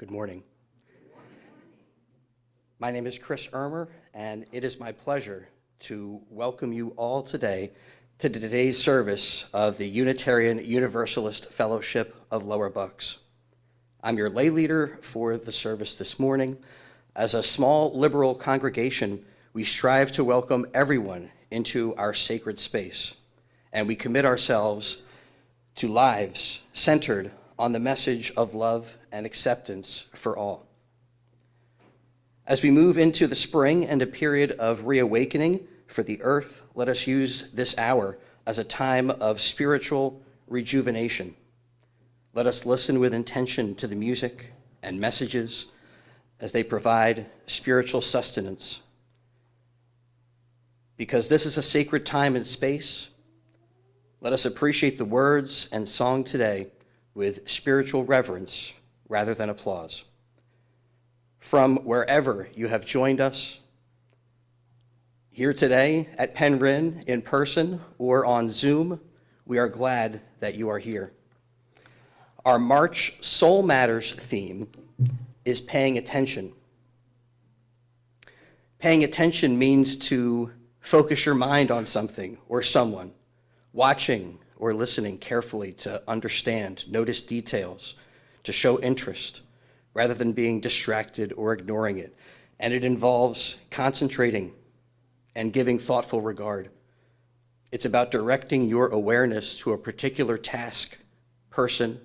Good morning. My name is Chris Ermer, and it is my pleasure to welcome you all today to today's service of the Unitarian Universalist Fellowship of Lower Bucks. I'm your lay leader for the service this morning. As a small liberal congregation, we strive to welcome everyone into our sacred space, and we commit ourselves to lives centered on the message of love and acceptance for all. As we move into the spring and a period of reawakening for the earth, let us use this hour as a time of spiritual rejuvenation. Let us listen with intention to the music and messages as they provide spiritual sustenance. Because this is a sacred time and space, let us appreciate the words and song today with spiritual reverence rather than applause. From wherever you have joined us, here today at Penryn in person or on Zoom, we are glad that you are here. Our March Soul Matters theme is paying attention. Paying attention means to focus your mind on something or someone, watching or listening carefully to understand, notice details, to show interest, rather than being distracted or ignoring it. And it involves concentrating and giving thoughtful regard. It's about directing your awareness to a particular task, person,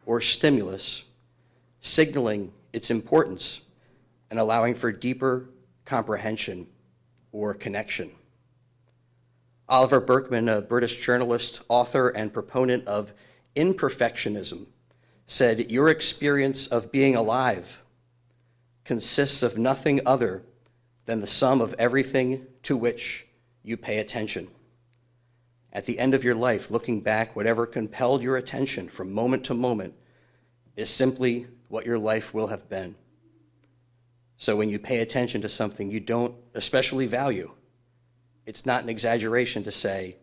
or stimulus, signaling its importance and allowing for deeper comprehension or connection. Oliver Burkeman, a British journalist, author, and proponent of imperfectionism, said, "Your experience of being alive consists of nothing other than the sum of everything to which you pay attention." At the end of your life, looking back, whatever compelled your attention from moment to moment is simply what your life will have been. So when you pay attention to something you don't especially value, it's not an exaggeration to say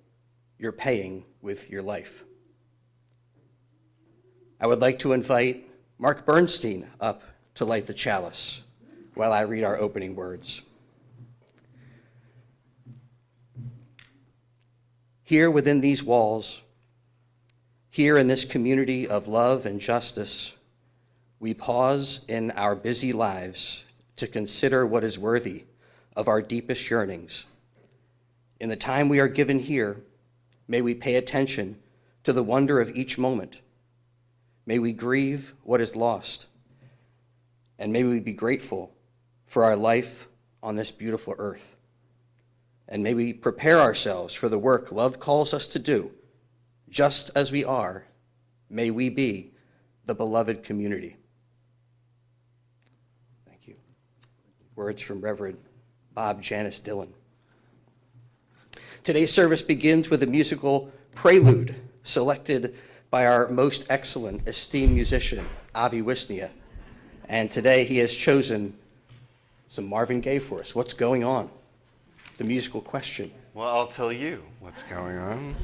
you're paying with your life. I would like to invite Mark Bernstein up to light the chalice while I read our opening words. Here within these walls, here in this community of love and justice, we pause in our busy lives to consider what is worthy of our deepest yearnings. In the time we are given here, may we pay attention to the wonder of each moment. May we grieve what is lost, and may we be grateful for our life on this beautiful earth. And may we prepare ourselves for the work love calls us to do. Just as we are, may we be the beloved community. Thank you. Words from Reverend Bob Janice Dillon. Today's service begins with a musical prelude selected by our most excellent, esteemed musician, Avi Wisnia. And today he has chosen some Marvin Gaye for us. What's going on? The musical question. Well, I'll tell you what's going on.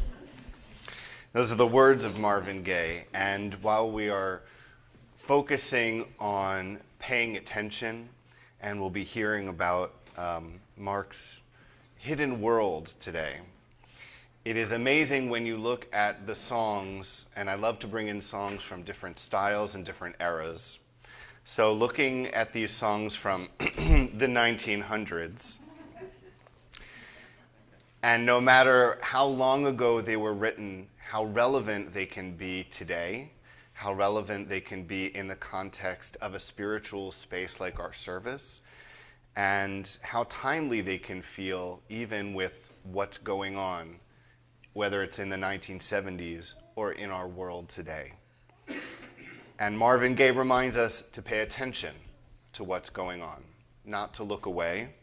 Those are the words of Marvin Gaye. And while we are focusing on paying attention, and we'll be hearing about Mark's hidden world today, it is amazing when you look at the songs, and I love to bring in songs from different styles and different eras. So looking at these songs from the 1900s, and no matter how long ago they were written, how relevant they can be today, how relevant they can be in the context of a spiritual space like our service, and how timely they can feel even with what's going on, whether it's in the 1970s or in our world today. And Marvin Gaye reminds us to pay attention to what's going on, not to look away.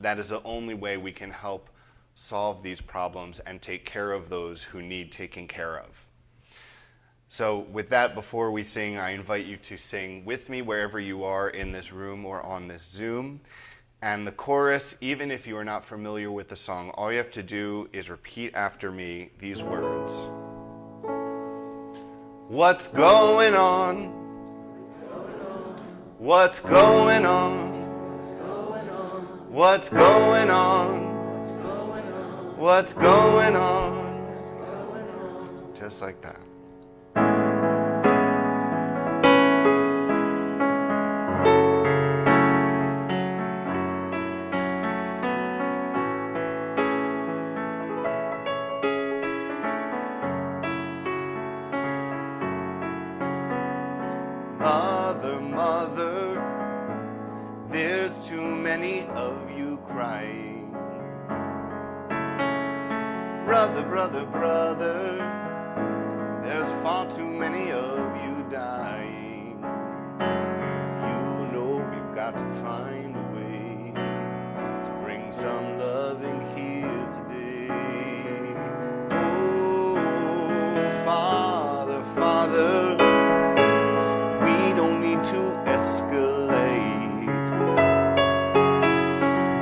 That is the only way we can help solve these problems and take care of those who need taking care of. So with that, before we sing, I invite you to sing with me wherever you are in this room or on this Zoom. And the chorus, even if you are not familiar with the song, all you have to do is repeat after me these words. What's going on? What's going on? What's going on? What's going on? Just like that. Mother, mother, there's too many of you crying. Brother, brother, brother, there's far too many of you dying. You know we've got to find a way to bring some loving here today. Oh, Father, Father, we don't need to escalate.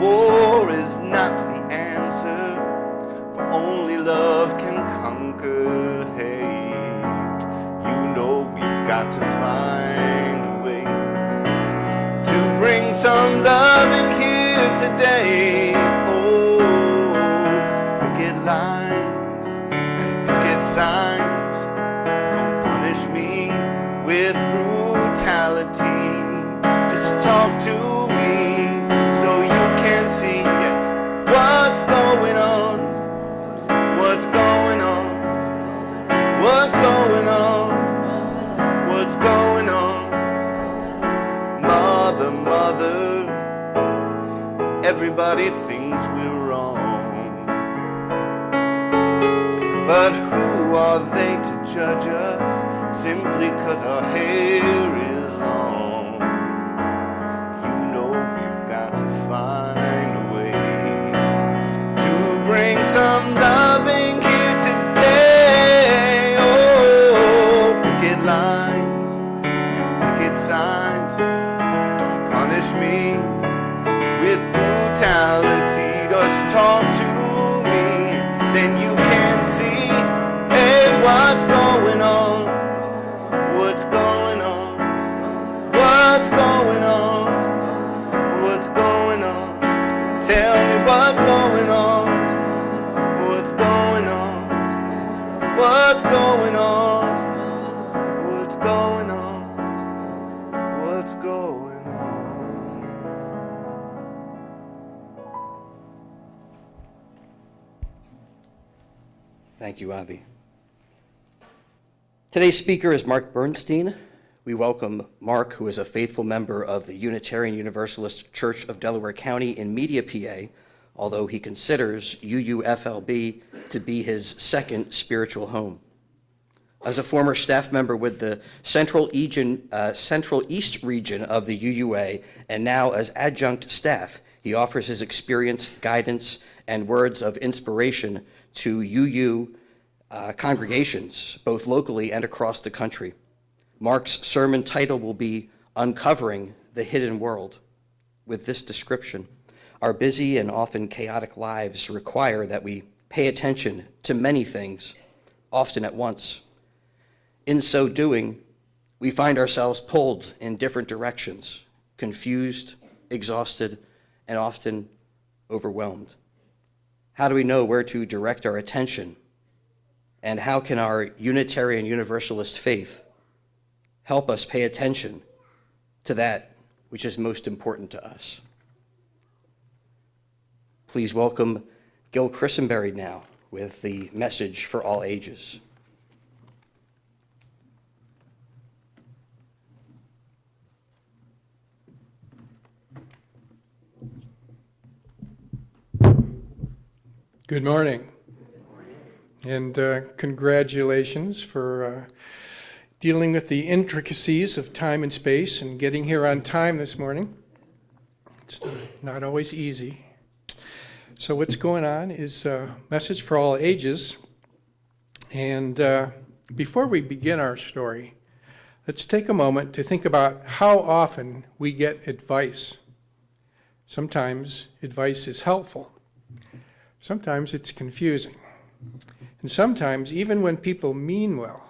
War is not the answer, for only love can conquer hate. You know we've got to find a way to bring some love in here today. Oh, picket lines and picket signs don't punish me with brutality. Just talk to me so you can see, yes, what's going on. What's going on? What's going on? What's going on? Mother, mother, everybody thinks we're wrong. But who are they to judge us simply 'cause our hair is long? You know we've got to find a way to bring some loving here today. Oh, picket lines and picket signs don't punish me with brutality. Just talk to me, then you can see, hey, what's going on? What's going on? What's going on? What's going on? Tell me what's going on. What's going on? What's going on? What's going on? What's going on? Thank you, Avi. Today's speaker is Mark Bernstein. We welcome Mark, who is a faithful member of the Unitarian Universalist Church of Delaware County in Media, PA, although he considers UUFLB to be his second spiritual home. As a former staff member with the Central East region of the UUA, and now as adjunct staff, he offers his experience, guidance, and words of inspiration to UU congregations, both locally and across the country. Mark's sermon title will be Uncovering the Hidden World. With this description, our busy and often chaotic lives require that we pay attention to many things, often at once. In so doing, we find ourselves pulled in different directions, confused, exhausted, and often overwhelmed. How do we know where to direct our attention? And how can our Unitarian Universalist faith help us pay attention to that which is most important to us? Please welcome Gil Christenberry now with the message for all ages. Good morning. And congratulations for dealing with the intricacies of time and space and getting here on time this morning. It's not always easy. So what's going on is a message for all ages. And before we begin our story, let's take a moment to think about how often we get advice. Sometimes advice is helpful. Sometimes it's confusing. And sometimes, even when people mean well,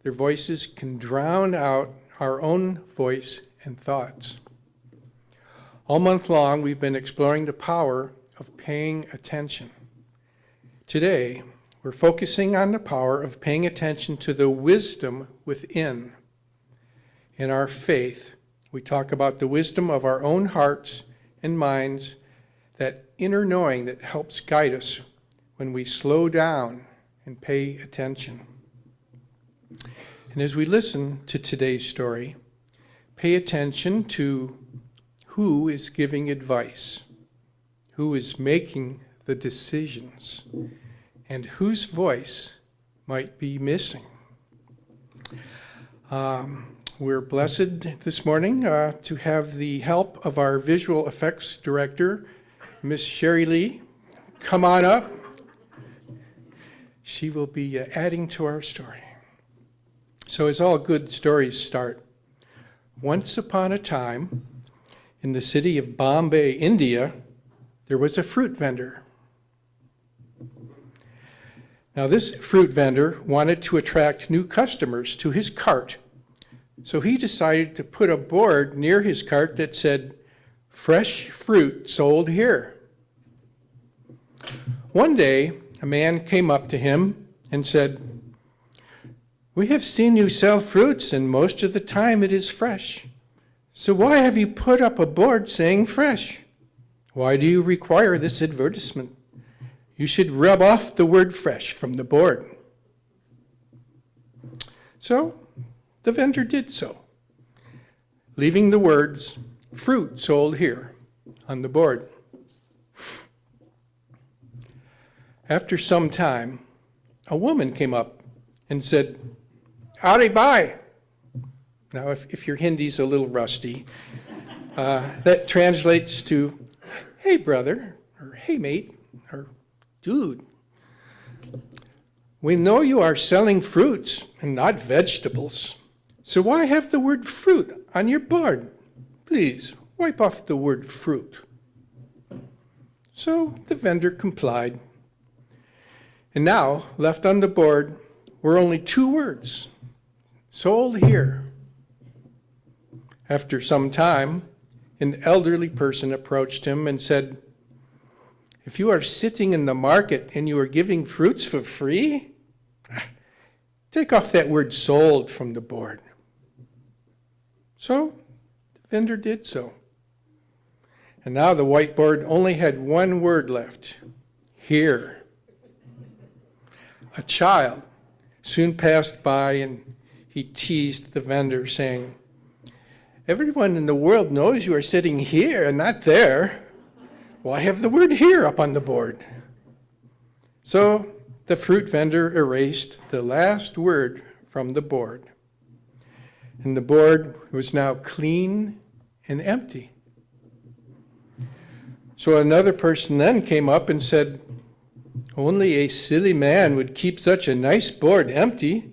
their voices can drown out our own voice and thoughts. All month long, we've been exploring the power of paying attention. Today, we're focusing on the power of paying attention to the wisdom within. In our faith, we talk about the wisdom of our own hearts and minds, that inner knowing that helps guide us when we slow down and pay attention. And as we listen to today's story, pay attention to who is giving advice, who is making the decisions, and whose voice might be missing. We're blessed this morning to have the help of our visual effects director, Miss Sherry Lee. Come on up. She will be adding to our story. So as all good stories start, once upon a time, in the city of Bombay, India, there was a fruit vendor. Now this fruit vendor wanted to attract new customers to his cart, so he decided to put a board near his cart that said, "Fresh fruit sold here." One day, a man came up to him and said, "We have seen you sell fruits, and most of the time it is fresh. So why have you put up a board saying fresh? Why do you require this advertisement? You should rub off the word fresh from the board." So the vendor did so, leaving the words, "Fruit sold here," on the board. After some time, a woman came up and said, "Howdy bye." Now, if your Hindi's a little rusty, that translates to, "Hey, brother," or "Hey, mate," or "Dude. We know you are selling fruits and not vegetables. So why have the word fruit on your board? Please, wipe off the word fruit." So the vendor complied. And now, left on the board were only two words: "Sold here." After some time, an elderly person approached him and said, "If you are sitting in the market and you are giving fruits for free, take off that word sold from the board." So the vendor did so. And now the whiteboard only had one word left: "Here." A child soon passed by and he teased the vendor, saying, "Everyone in the world knows you are sitting here and not there. Why have the word here up on the board?" So the fruit vendor erased the last word from the board. And the board was now clean and empty. So another person then came up and said, "Only a silly man would keep such a nice board empty.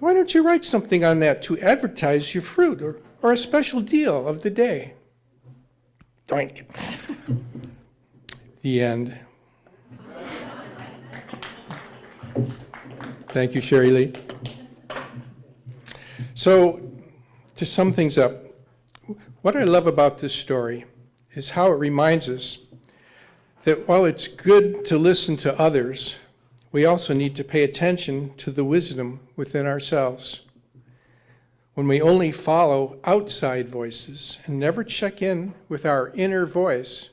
Why don't you write something on that to advertise your fruit or a special deal of the day?" Doink. The end. Thank you, Sherry Lee. So, to sum things up, what I love about this story is how it reminds us that while it's good to listen to others, we also need to pay attention to the wisdom within ourselves. When we only follow outside voices and never check in with our inner voice,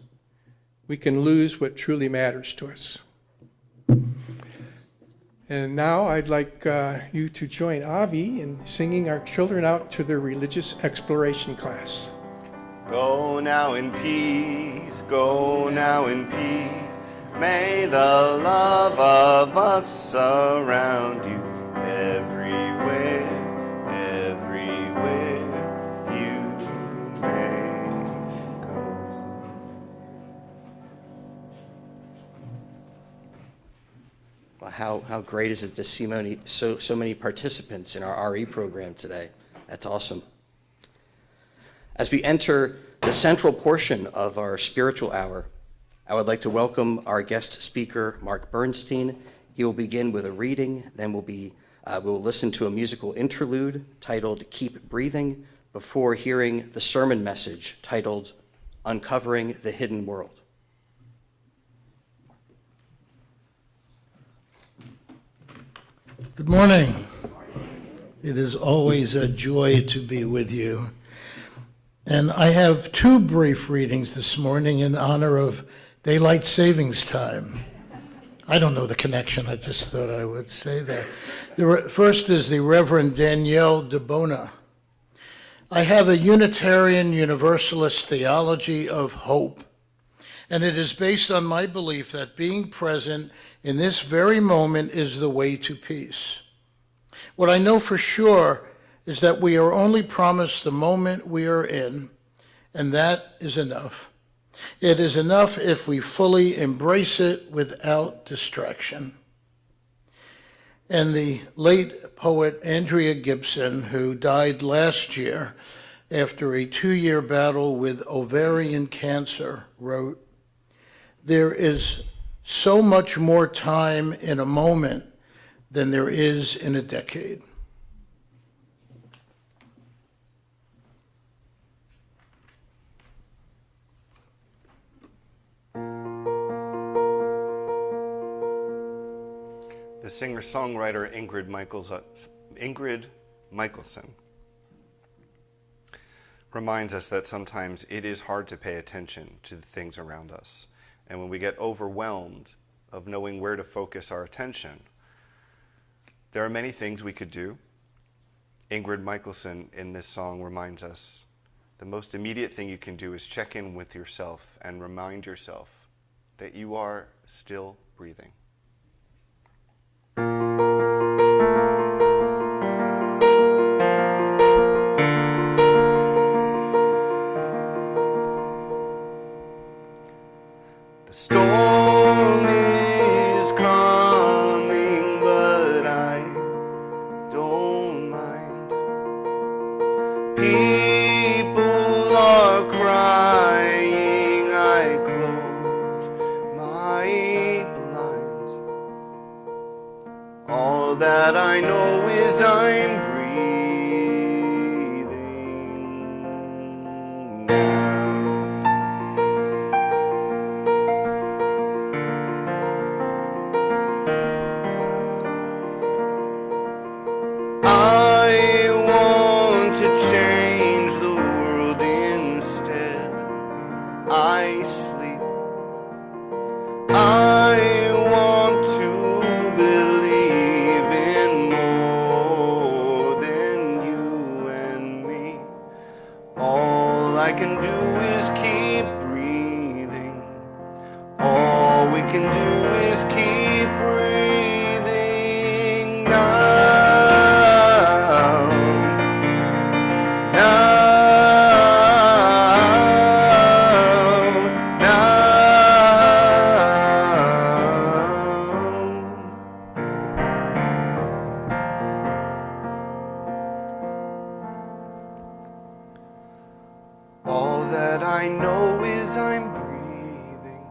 we can lose what truly matters to us. And now I'd like you to join Avi in singing our children out to their religious exploration class. Go now in peace, go now in peace. May the love of us surround you everywhere, everywhere you may go. Well, how great is it to see so many participants in our RE program today? That's awesome. As we enter the central portion of our spiritual hour, I would like to welcome our guest speaker, Mark Bernstein. He will begin with a reading, then we'll listen to a musical interlude titled "Keep Breathing," before hearing the sermon message titled Uncovering the Hidden World. Good morning. It is always a joy to be with you. And I have two brief readings this morning in honor of Daylight Savings Time. I don't know the connection, I just thought I would say that. The first is the Reverend Danielle DeBona. I have a Unitarian Universalist theology of hope, and it is based on my belief that being present in this very moment is the way to peace. What I know for sure is that we are only promised the moment we are in, and that is enough. It is enough if we fully embrace it without distraction. And the late poet Andrea Gibson, who died last year after a 2-year battle with ovarian cancer, wrote, "There is so much more time in a moment than there is in a decade." The singer-songwriter Ingrid Michaelson reminds us that sometimes it is hard to pay attention to the things around us. And when we get overwhelmed of knowing where to focus our attention, there are many things we could do. Ingrid Michaelson in this song reminds us the most immediate thing you can do is check in with yourself and remind yourself that you are still breathing. The storm is coming, but I don't mind. People are crying, I close my blinds. All that I know is I'm breathing now. I want to change the world instead. I sleep. I want to believe in more than you and me. All I can do is keep breathing. All we can do is keep breathing now. All that I know is I'm breathing.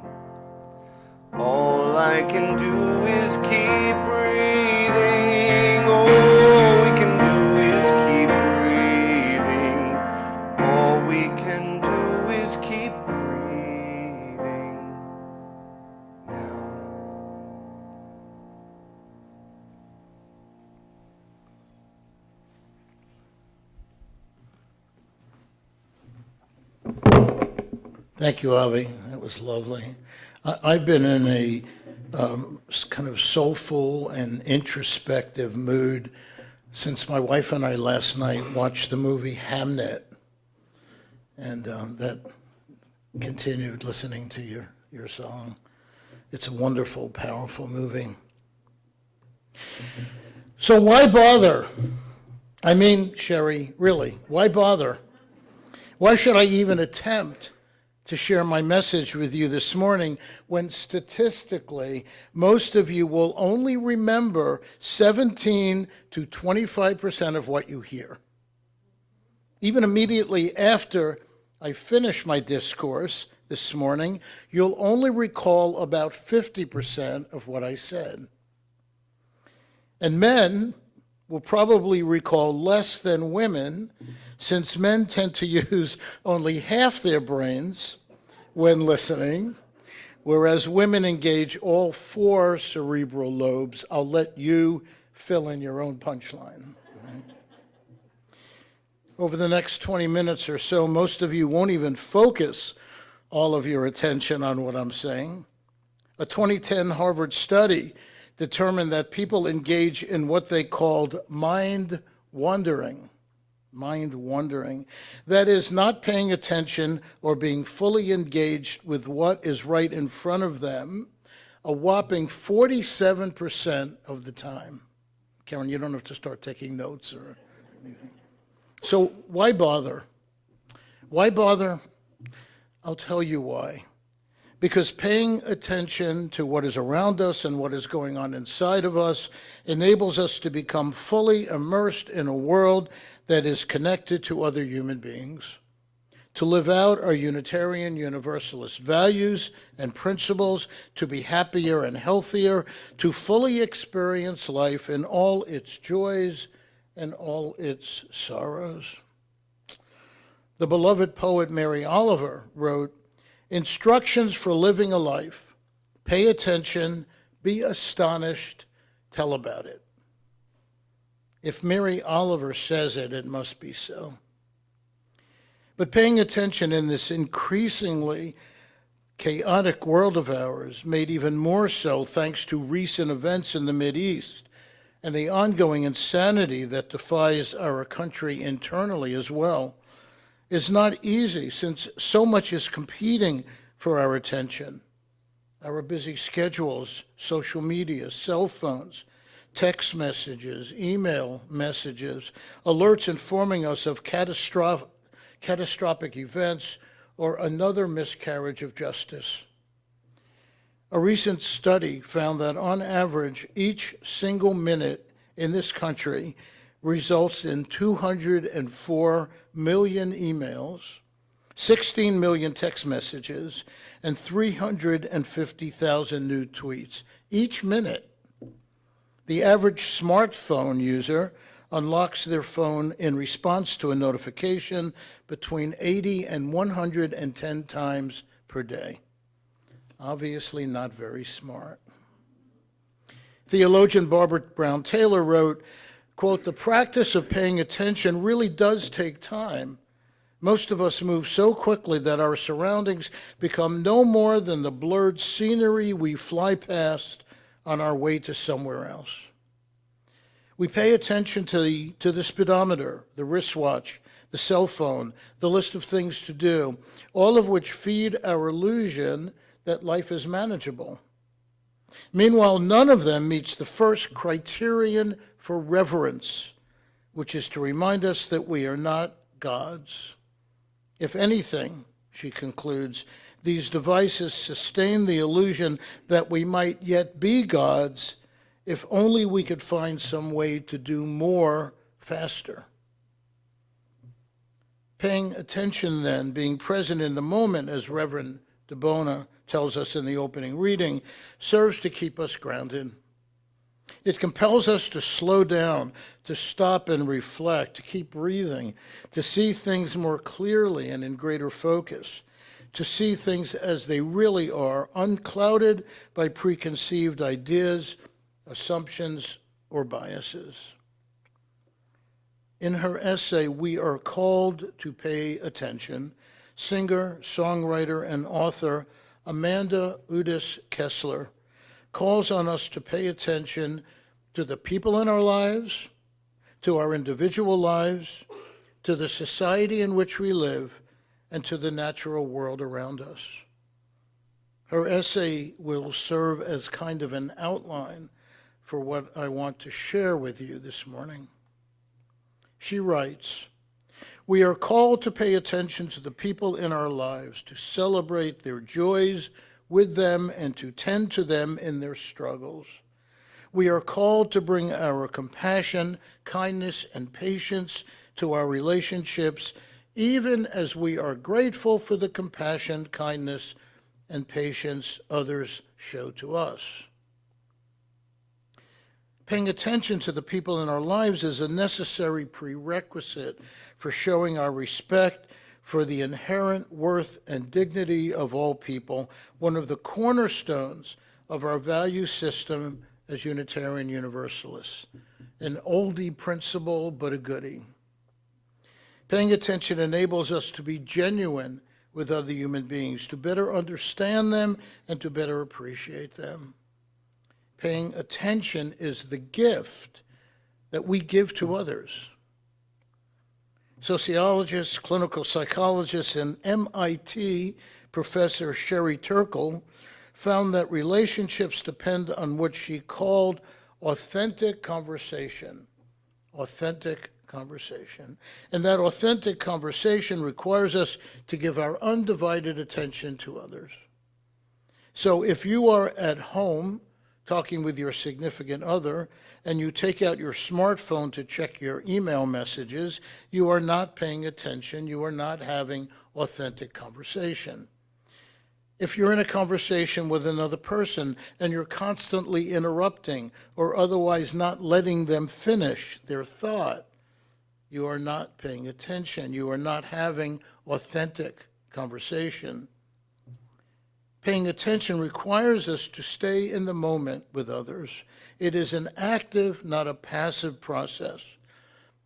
All I can do is keep breathing. All we can do is keep breathing. All we can do is keep breathing now. Thank you, Avi. That was lovely. I've been in a kind of soulful and introspective mood since my wife and I last night watched the movie Hamnet, and that continued listening to your song. It's a wonderful, powerful movie. So why bother? I mean, Sherry, really, why bother? Why should I even attempt to share my message with you this morning when statistically most of you will only remember 17 to 25% of what you hear? Even immediately after I finish my discourse this morning, you'll only recall about 50% of what I said. And men, will probably recall less than women, since men tend to use only half their brains when listening, whereas women engage all four cerebral lobes. I'll let you fill in your own punchline. Over the next 20 minutes or so, most of you won't even focus all of your attention on what I'm saying. A 2010 Harvard study determined that people engage in what they called mind wandering. Mind wandering. That is, not paying attention or being fully engaged with what is right in front of them, a whopping 47% of the time. Karen, you don't have to start taking notes or anything. So why bother? Why bother? I'll tell you why. Because paying attention to what is around us and what is going on inside of us enables us to become fully immersed in a world that is connected to other human beings, to live out our Unitarian Universalist values and principles, to be happier and healthier, to fully experience life in all its joys and all its sorrows. The beloved poet Mary Oliver wrote, "Instructions for living a life. Pay attention, be astonished, tell about it." If Mary Oliver says it, it must be so. But paying attention in this increasingly chaotic world of ours, made even more so thanks to recent events in the Mideast and the ongoing insanity that defies our country internally as well, is not easy, since so much is competing for our attention. Our busy schedules, social media, cell phones, text messages, email messages, alerts informing us of catastrophic events or another miscarriage of justice. A recent study found that on average, each single minute in this country results in 204 million emails, 16 million text messages, and 350,000 new tweets each minute. The average smartphone user unlocks their phone in response to a notification between 80 and 110 times per day. Obviously not very smart. Theologian Barbara Brown Taylor wrote, quote, "The practice of paying attention really does take time. Most of us move so quickly that our surroundings become no more than the blurred scenery we fly past on our way to somewhere else. We pay attention to the speedometer, the wristwatch, the cell phone, the list of things to do, all of which feed our illusion that life is manageable. Meanwhile, none of them meets the first criterion for reverence, which is to remind us that we are not gods. If anything," she concludes, "these devices sustain the illusion that we might yet be gods if only we could find some way to do more faster." Paying attention then, being present in the moment, as Reverend DeBona tells us in the opening reading, serves to keep us grounded. It compels us to slow down, to stop and reflect, to keep breathing, to see things more clearly and in greater focus, to see things as they really are, unclouded by preconceived ideas, assumptions, or biases. In her essay, "We Are Called to Pay Attention," singer, songwriter, and author Amanda Udis Kessler calls on us to pay attention to the people in our lives, to our individual lives, to the society in which we live, and to the natural world around us. Her essay will serve as kind of an outline for what I want to share with you this morning. She writes, "We are called to pay attention to the people in our lives, to celebrate their joys with them and to tend to them in their struggles. We are called to bring our compassion, kindness, and patience to our relationships, even as we are grateful for the compassion, kindness, and patience others show to us." Paying attention to the people in our lives is a necessary prerequisite for showing our respect for the inherent worth and dignity of all people, one of the cornerstones of our value system as Unitarian Universalists. An oldie principle, but a goodie. Paying attention enables us to be genuine with other human beings, to better understand them and to better appreciate them. Paying attention is the gift that we give to others. Sociologist, clinical psychologist, and MIT professor Sherry Turkle found that relationships depend on what she called authentic conversation. Authentic conversation. And that authentic conversation requires us to give our undivided attention to others. So if you are at home talking with your significant other and you take out your smartphone to check your email messages, you are not paying attention. You are not having authentic conversation. If you're in a conversation with another person and you're constantly interrupting or otherwise not letting them finish their thought, you are not paying attention. You are not having authentic conversation. Paying attention requires us to stay in the moment with others. It is an active, not a passive process.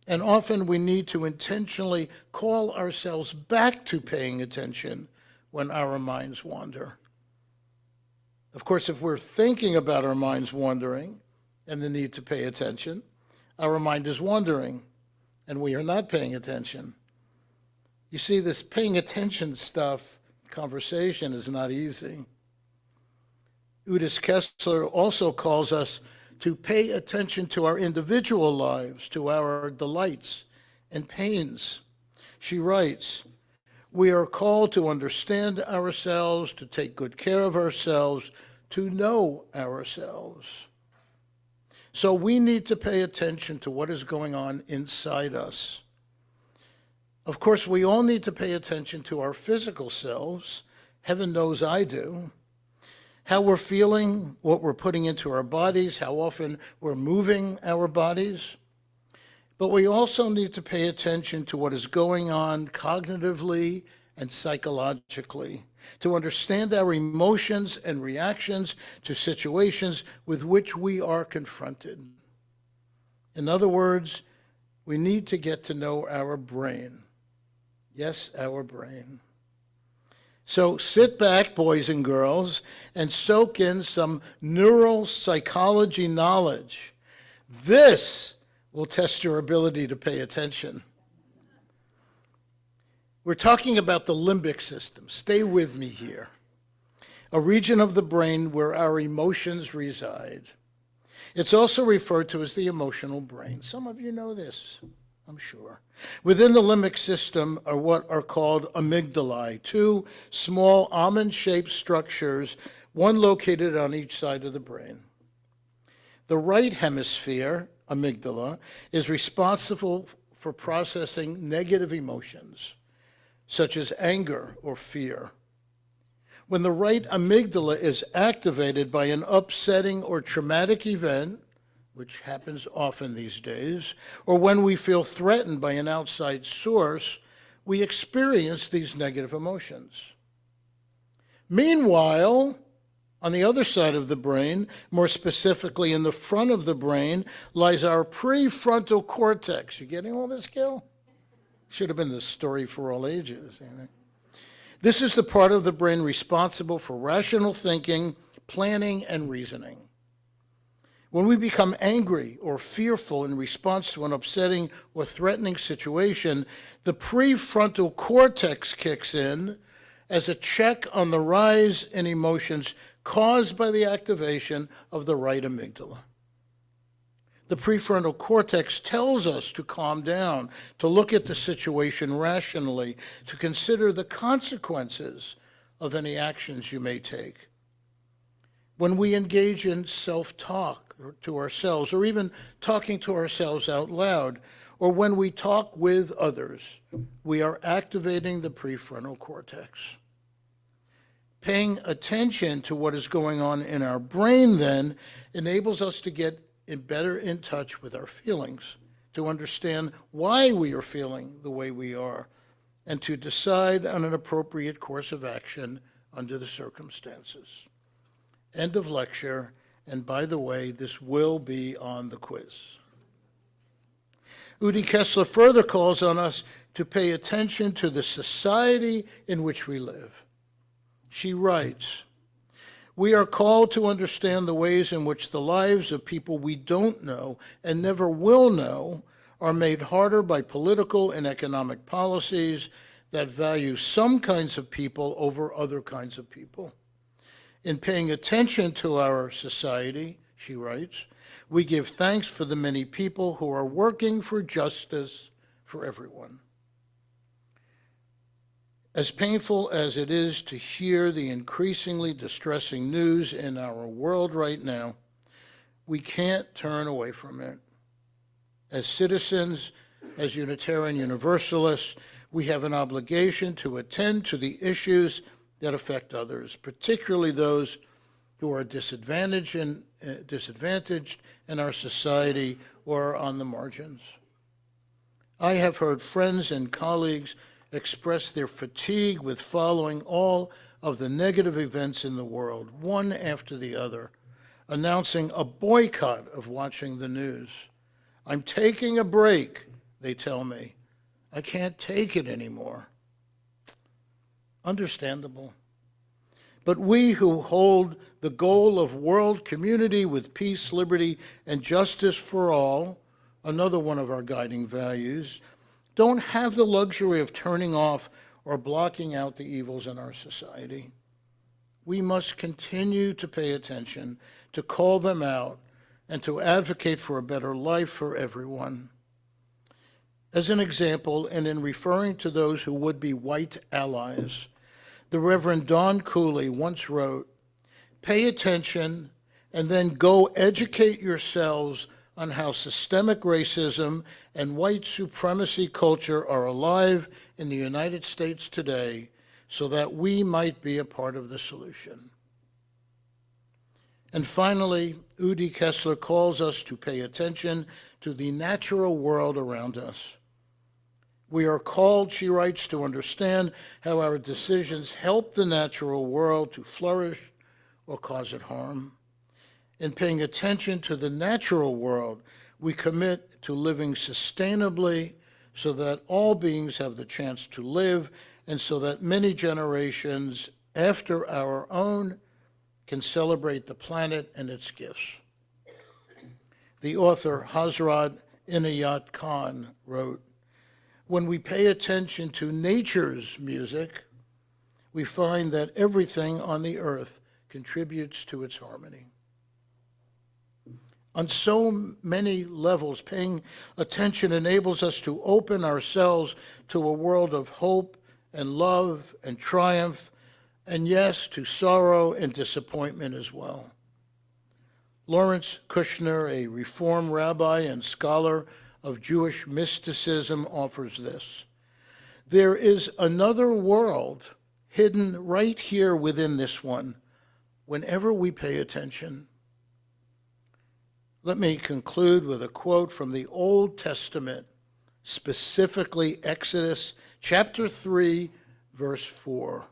And often we need to intentionally call ourselves back to paying attention when our minds wander. Of course, if we're thinking about our minds wandering and the need to pay attention, our mind is wandering and we are not paying attention. You see, this paying attention stuff, conversation, is not easy. Udis Kessler also calls us to pay attention to our individual lives, to our delights and pains. She writes, "We are called to understand ourselves, to take good care of ourselves, to know ourselves." So we need to pay attention to what is going on inside us. Of course, we all need to pay attention to our physical selves. Heaven knows I do. How we're feeling, what we're putting into our bodies, how often we're moving our bodies. But we also need to pay attention to what is going on cognitively and psychologically, to understand our emotions and reactions to situations with which we are confronted. In other words, we need to get to know our brain. Yes, our brain. So sit back, boys and girls, and soak in some neural psychology knowledge. This will test your ability to pay attention. We're talking about the limbic system. Stay with me here. A region of the brain where our emotions reside. It's also referred to as the emotional brain. Some of you know this, I'm sure. Within the limbic system are what are called amygdalae, two small almond-shaped structures, one located on each side of the brain. The right hemisphere, amygdala, is responsible for processing negative emotions, such as anger or fear. When the right amygdala is activated by an upsetting or traumatic event, which happens often these days, or when we feel threatened by an outside source, we experience these negative emotions. Meanwhile, on the other side of the brain, more specifically in the front of the brain, lies our prefrontal cortex. You getting all this, Gil? Should have been the story for all ages. This is the part of the brain responsible for rational thinking, planning, and reasoning. When we become angry or fearful in response to an upsetting or threatening situation, the prefrontal cortex kicks in as a check on the rise in emotions caused by the activation of the right amygdala. The prefrontal cortex tells us to calm down, to look at the situation rationally, to consider the consequences of any actions you may take. When we engage in self-talk to ourselves, or even talking to ourselves out loud, or when we talk with others, we are activating the prefrontal cortex. Paying attention to what is going on in our brain then enables us to get better in touch with our feelings, to understand why we are feeling the way we are, and to decide on an appropriate course of action under the circumstances. End of lecture, and by the way, this will be on the quiz. Udi Kessler further calls on us to pay attention to the society in which we live. She writes, "We are called to understand the ways in which the lives of people we don't know and never will know are made harder by political and economic policies that value some kinds of people over other kinds of people. In paying attention to our society," she writes, "we give thanks for the many people who are working for justice for everyone." As painful as it is to hear the increasingly distressing news in our world right now, we can't turn away from it. As citizens, as Unitarian Universalists, we have an obligation to attend to the issues that affect others, particularly those who are disadvantaged in our society or on the margins. I have heard friends and colleagues express their fatigue with following all of the negative events in the world, one after the other, announcing a boycott of watching the news. "I'm taking a break," they tell me. "I can't take it anymore." Understandable. But we who hold the goal of world community with peace, liberty, and justice for all, another one of our guiding values, don't have the luxury of turning off or blocking out the evils in our society. We must continue to pay attention, to call them out, and to advocate for a better life for everyone. As an example, and in referring to those who would be white allies, the Reverend Don Cooley once wrote, "Pay attention and then go educate yourselves on how systemic racism and white supremacy culture are alive in the United States today so that we might be a part of the solution." And finally, Udi Kessler calls us to pay attention to the natural world around us. We are called, she writes, to understand how our decisions help the natural world to flourish or cause it harm. In paying attention to the natural world, we commit to living sustainably so that all beings have the chance to live and so that many generations after our own can celebrate the planet and its gifts. The author Hazrat Inayat Khan wrote, "When we pay attention to nature's music, we find that everything on the earth contributes to its harmony." On so many levels, paying attention enables us to open ourselves to a world of hope and love and triumph, and yes, to sorrow and disappointment as well. Lawrence Kushner, a Reform rabbi and scholar of Jewish mysticism, offers this: "There is another world hidden right here within this one, whenever we pay attention." Let me conclude with a quote from the Old Testament, specifically Exodus chapter 3, verse 4.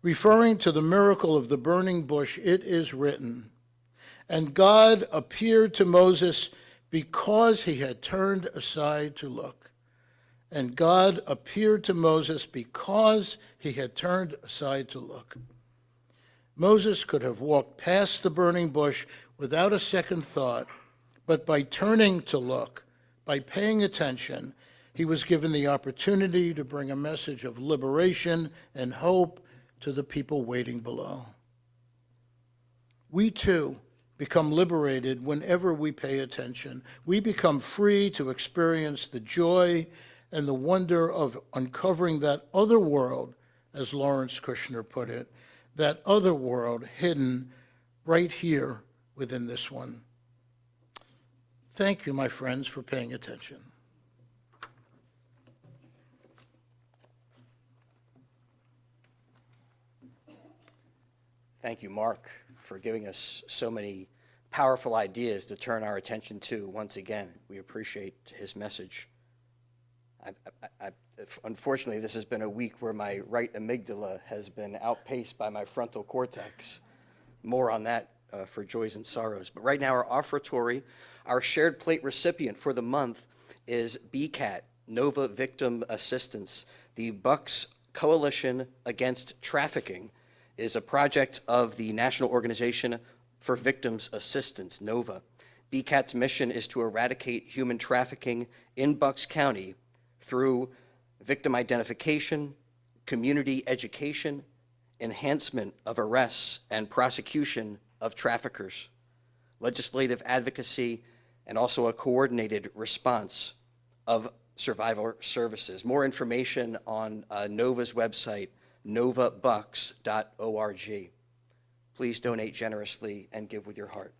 Referring to the miracle of the burning bush, it is written, "And God appeared to Moses because he had turned aside to look." And God appeared to Moses because he had turned aside to look. Moses could have walked past the burning bush without a second thought, but by turning to look, by paying attention, he was given the opportunity to bring a message of liberation and hope to the people waiting below. We too become liberated whenever we pay attention. We become free to experience the joy and the wonder of uncovering that other world, as Lawrence Kushner put it, that other world hidden right here within this one. Thank you, my friends, for paying attention. Thank you, Mark, for giving us so many powerful ideas to turn our attention to once again. We appreciate his message. Unfortunately, this has been a week where my right amygdala has been outpaced by my frontal cortex. More on that for joys and sorrows. But right now, our offertory, our shared plate recipient for the month is BCAT, Nova Victim Assistance. The Bucks Coalition Against Trafficking is a project of the National Organization for Victims Assistance, NOVA. BCAT's mission is to eradicate human trafficking in Bucks County through victim identification, community education, enhancement of arrests and prosecution of traffickers, legislative advocacy, and also a coordinated response of survivor services. More information on NOVA's website, novabucks.org. Please donate generously and give with your heart.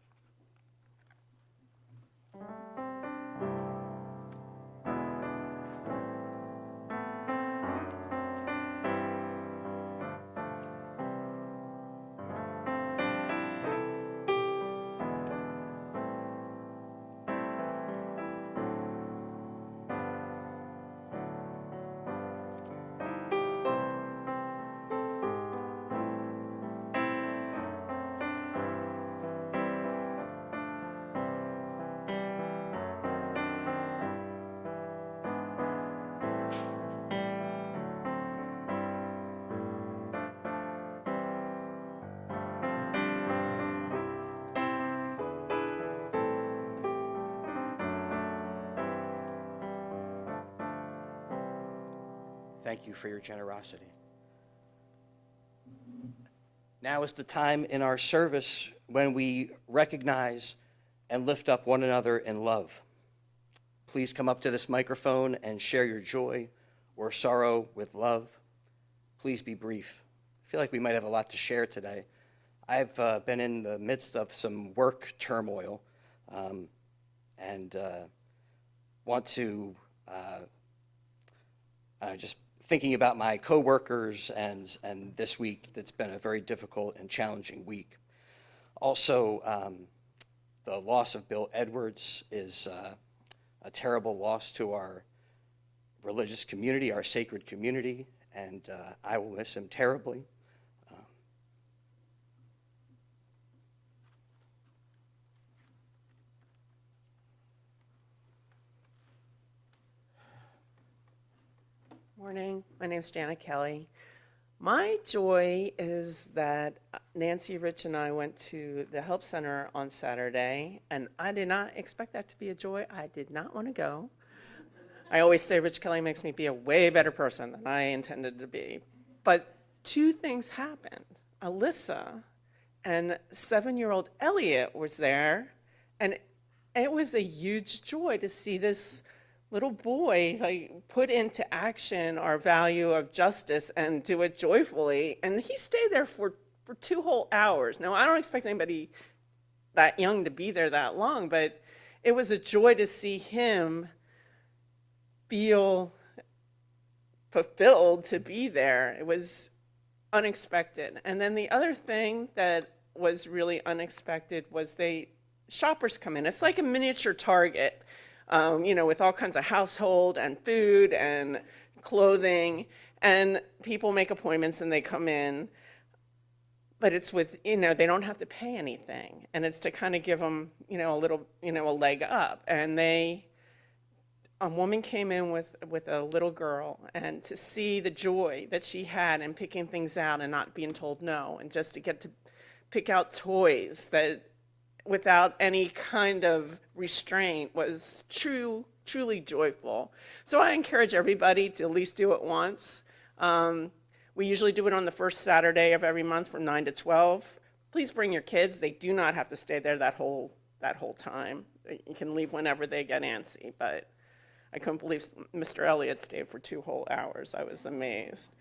Thank you for your generosity. Now is the time in our service when we recognize and lift up one another in love. Please come up to this microphone and share your joy or sorrow with love. Please be brief. I feel like we might have a lot to share today. I've been in the midst of some work turmoil and want to just thinking about my coworkers and this week that's been a very difficult and challenging week. Also, the loss of Bill Edwards is a terrible loss to our religious community, our sacred community, and I will miss him terribly. Morning, my name is Janet Kelly. My joy is that Nancy, Rich, and I went to the Help Center on Saturday, and I did not expect that to be a joy. I did not want to go. I always say Rich Kelly makes me be a way better person than I intended to be. But two things happened. Alyssa and 7-year-old Elliot was there, and it was a huge joy to see this little boy put into action our value of justice and do it joyfully. And he stayed there for 2 whole hours. Now, I don't expect anybody that young to be there that long, but it was a joy to see him feel fulfilled to be there. It was unexpected. And then the other thing that was really unexpected was shoppers come in. It's like a miniature Target. With all kinds of household and food and clothing, and people make appointments and they come in, but it's with, they don't have to pay anything, and it's to kind of give them, a little, a leg up. And a woman came in with a little girl, and to see the joy that she had in picking things out and not being told no, and just to get to pick out toys that without any kind of restraint was truly joyful. So I encourage everybody to at least do it once. We usually do it on the first Saturday of every month from 9 to 12. Please bring your kids. They do not have to stay there that whole time. You can leave whenever they get antsy, but I couldn't believe Mr. Elliott stayed for 2 whole hours. I was amazed.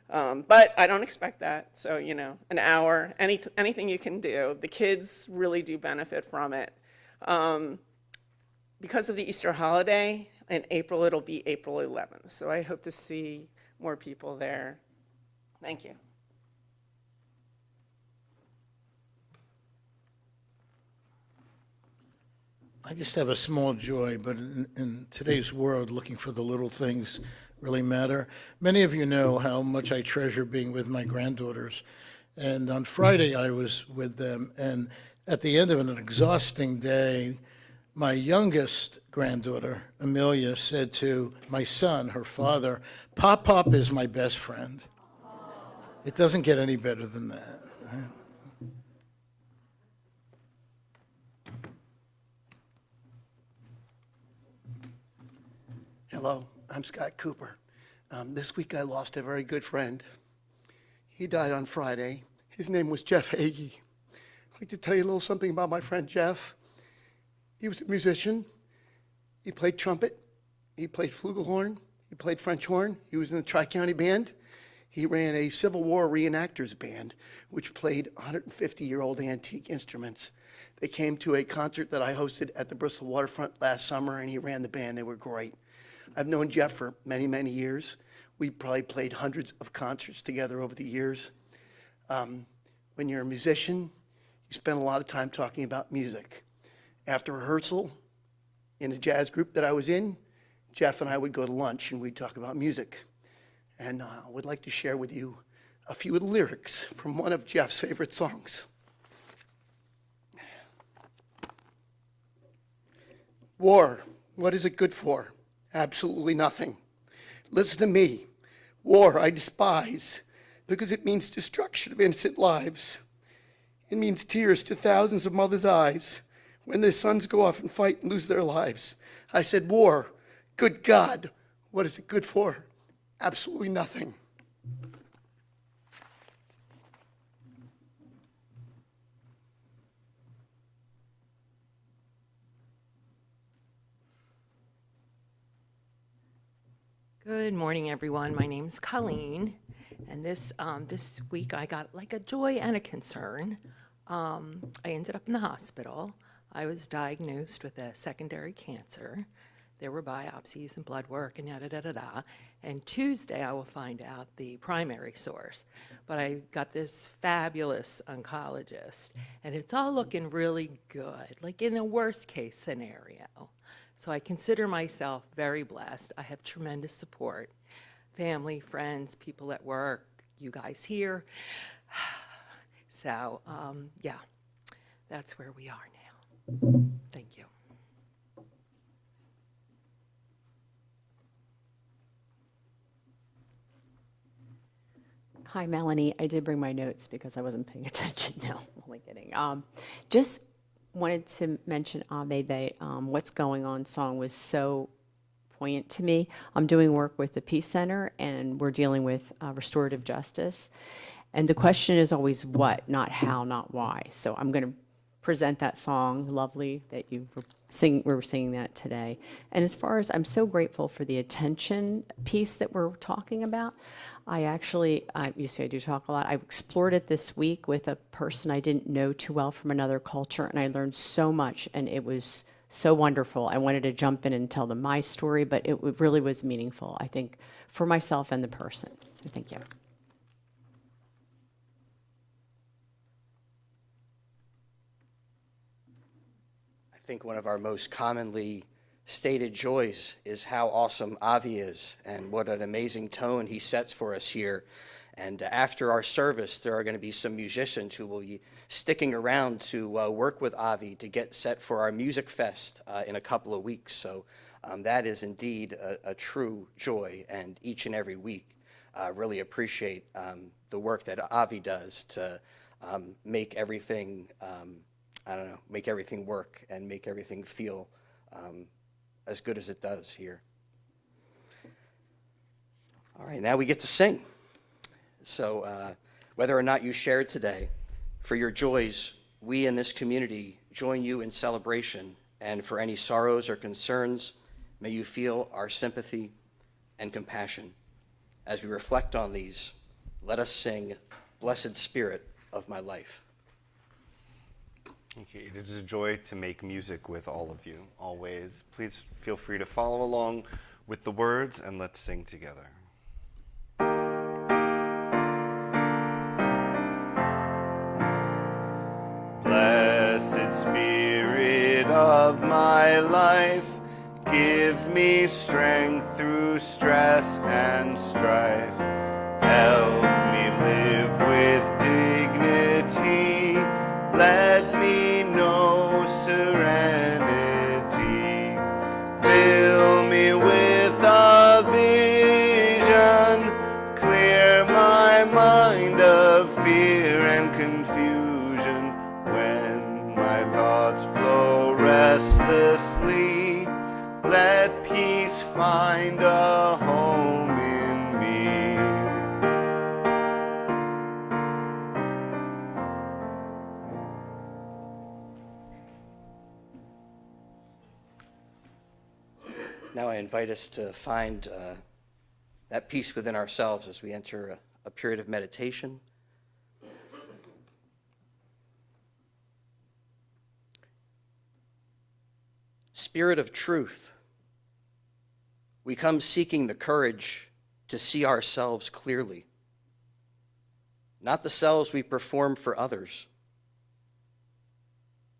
But I don't expect that. So, an hour, anything you can do. The kids really do benefit from it. Because of the Easter holiday, in April, it'll be April 11th. So I hope to see more people there. Thank you. I just have a small joy, but in today's world, looking for the little things really matter. Many of you know how much I treasure being with my granddaughters. And on Friday, I was with them, and at the end of an exhausting day, my youngest granddaughter, Amelia, said to my son, her father, "Pop is my best friend." It doesn't get any better than that. Right? Hello, I'm Scott Cooper. This week I lost a very good friend. He died on Friday. His name was Jeff Hagee. I'd like to tell you a little something about my friend Jeff. He was a musician. He played trumpet. He played flugelhorn. He played French horn. He was in the Tri-County Band. He ran a Civil War reenactors band, which played 150-year-old antique instruments. They came to a concert that I hosted at the Bristol Waterfront last summer, and he ran the band. They were great. I've known Jeff for many, many years. We probably played hundreds of concerts together over the years. When you're a musician, you spend a lot of time talking about music. After rehearsal, in a jazz group that I was in, Jeff and I would go to lunch and we'd talk about music. And I would like to share with you a few of the lyrics from one of Jeff's favorite songs. War, what is it good for? Absolutely nothing. Listen to me. War I despise because it means destruction of innocent lives. It means tears to thousands of mothers' eyes when their sons go off and fight and lose their lives. I said, war, good God, what is it good for? Absolutely nothing. Good morning, everyone. My name's Colleen, and this week I got like a joy and a concern. I ended up in the hospital. I was diagnosed with a secondary cancer. There were biopsies and blood work and yada-da-da-da. And Tuesday I will find out the primary source. But I got this fabulous oncologist, and it's all looking really good, like in the worst case scenario. So I consider myself very blessed. I have tremendous support, family, friends, people at work, you guys here. So, yeah, that's where we are now. Thank you. Hi, Melanie. I did bring my notes because I wasn't paying attention. No, I'm only kidding. Just wanted to mention, Ave, that What's Going On song was so poignant to me. I'm doing work with the Peace Center, and we're dealing with restorative justice. And the question is always what, not how, not why. So I'm going to present that song, lovely, that we were singing that today. And as far as, I'm so grateful for the attention piece that we're talking about. You see I do talk a lot. I explored it this week with a person I didn't know too well from another culture, and I learned so much, and it was so wonderful. I wanted to jump in and tell them my story, but it really was meaningful, I think, for myself and the person. So thank you. I think one of our most commonly stated joys is how awesome Avi is and what an amazing tone he sets for us here. And after our service, there are going to be some musicians who will be sticking around to work with Avi to get set for our music fest in a couple of weeks. So that is indeed a true joy, and each and every week really appreciate the work that Avi does to make everything, make everything work and make everything feel as good as it does here. All right, now we get to sing. So whether or not you shared today, for your joys, we in this community join you in celebration, and for any sorrows or concerns, may you feel our sympathy and compassion. As we reflect on these, let us sing, Blessed Spirit of My Life. Okay, it is a joy to make music with all of you, always. Please feel free to follow along with the words, and let's sing together. Blessed Spirit of of my life. Give me strength through stress and strife. Help me live with dignity. Let me know serenity. Fill me with a vision. Clear my mind of fear and confusion. When my thoughts flow restlessly, let peace find a home in me. Now I invite us to find that peace within ourselves as we enter a period of meditation. Spirit of truth, we come seeking the courage to see ourselves clearly, not the selves we perform for others,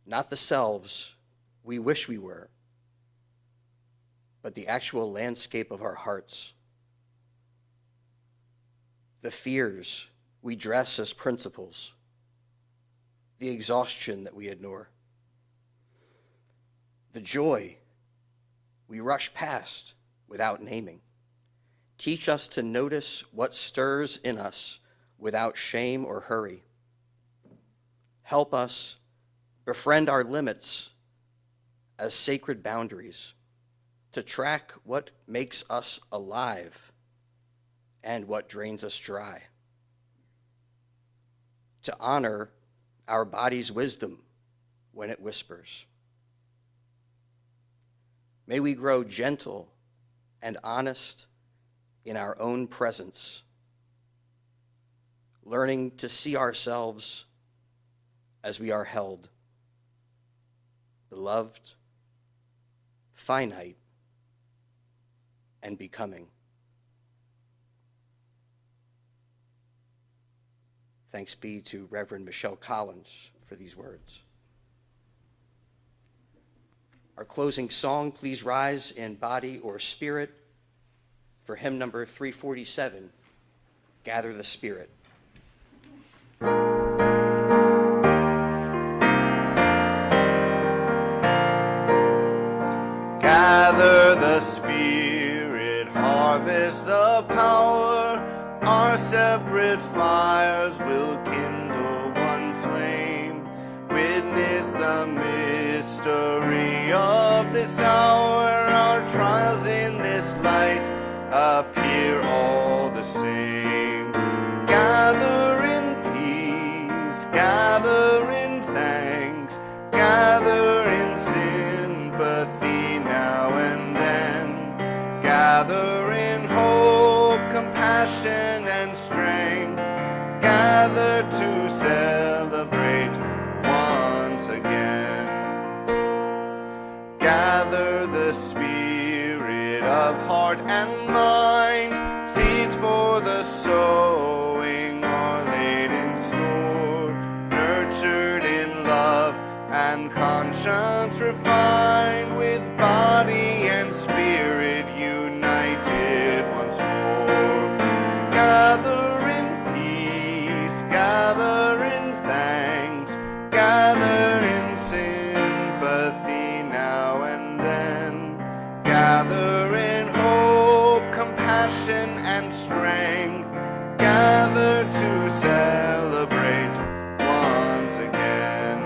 not the selves we wish we were, but the actual landscape of our hearts, the fears we dress as principles, the exhaustion that we ignore, the joy we rush past without naming. Teach us to notice what stirs in us without shame or hurry. Help us befriend our limits as sacred boundaries, to track what makes us alive and what drains us dry, to honor our body's wisdom when it whispers. May we grow gentle and honest in our own presence, learning to see ourselves as we are held, beloved, finite, and becoming. Thanks be to Reverend Michelle Collins for these words. Our closing song, please rise in body or spirit for hymn number 347, Gather the Spirit. Gather the Spirit, harvest the power, our separate fires will kindle one flame. Witness the mystery of this hour, our trials in this light appear all the same. Gather in peace, gather in thanks, gather in sympathy now and then, gather in hope, compassion and strength, gather to celebrate once again. Gather the spirit of heart and mind, seeds for the sowing are laid in store, nurtured in love and conscience refined, with body and spirit united once more. Gather in peace, gather in thanks, gather in sympathy now and then, gather in hope, compassion and strength, gather to celebrate once again.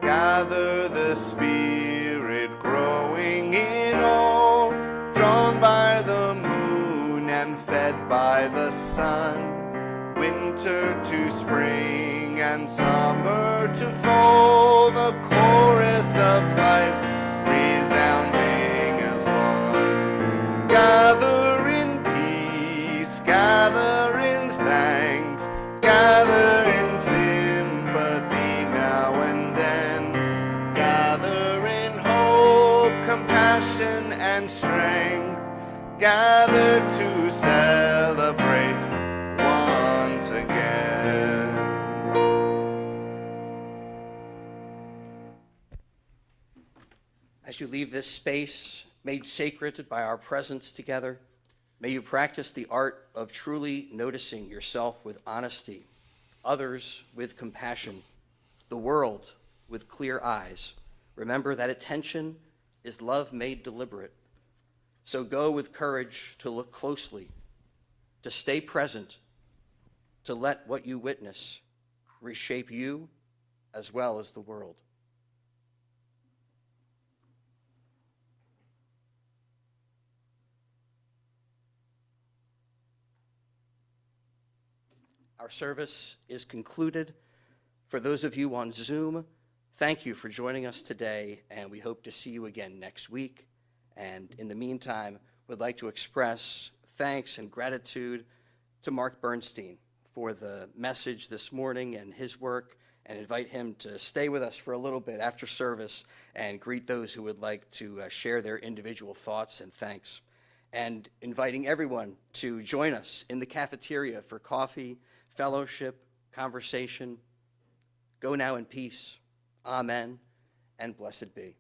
Gather the spirit growing in all, drawn by the moon and fed by the sun, winter to spring and summer to fall, the chorus of life resounding as one. Gather in peace, gather in thanks, gather in sympathy now and then, gather in hope, compassion and strength, gather to celebrate once again. As you leave this space made sacred by our presence together, may you practice the art of truly noticing yourself with honesty, others with compassion, the world with clear eyes. Remember that attention is love made deliberate. So go with courage to look closely, to stay present, to let what you witness reshape you as well as the world. Our service is concluded. For those of you on Zoom, thank you for joining us today, and we hope to see you again next week. And in the meantime, we'd like to express thanks and gratitude to Mark Bernstein for the message this morning and his work, and invite him to stay with us for a little bit after service and greet those who would like to share their individual thoughts and thanks. And inviting everyone to join us in the cafeteria for coffee, fellowship, conversation. Go now in peace. Amen, and blessed be.